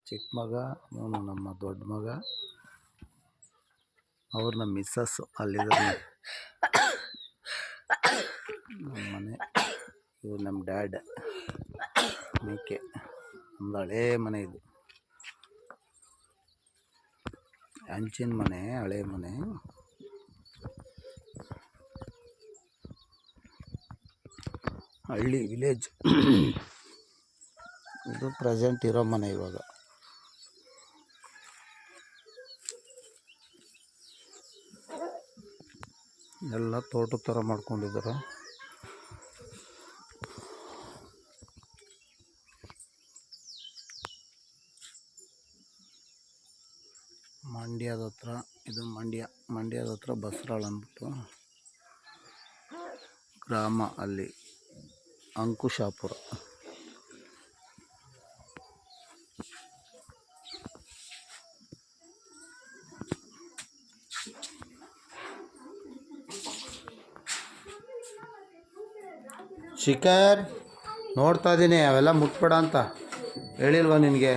ಚಿಕ್ಕ ಮಗ, ಅವನು ನಮ್ಮ ದೊಡ್ಡ ಮಗ, ಅವ್ರು ನಮ್ಮ ಮಿಸ್ಸಸ್ಸು ಅಲ್ಲಿದ್ದಾರೆ. ನಮ್ಮ ಮನೆ, ಇವ್ರು ನಮ್ಮ ಡ್ಯಾಡ್. ಮೇಕೆ ನಮ್ದು ಹಳೇ ಮನೆ, ಇದು ಹಂಚಿನ ಮನೆ, ಹಳೆ ಮನೆ. ಹಳ್ಳಿ ವಿಲೇಜ್. ಇದು ಪ್ರೆಸೆಂಟ್ ಇರೋ ಮನೆ. ಇವಾಗ ಎಲ್ಲ ತೋಟದ ಥರ ಮಾಡ್ಕೊಂಡಿದ್ದಾರೆ. ಮಂಡ್ಯದ ಹತ್ರ ಇದು. ಮಂಡ್ಯದ ಹತ್ರ ಬಸರಾಳು ಅಂದ್ಬಿಟ್ಟು ಗ್ರಾಮ, ಅಲ್ಲಿ ಅಂಕುಶಾಪುರ. ಶಿಖರ್, ನೋಡ್ತಾ ಇದ್ದೀನಿ, ಅವೆಲ್ಲ ಮುಟ್ಬೇಡ ಅಂತ ಹೇಳಿಲ್ವಾ ನಿನಗೆ?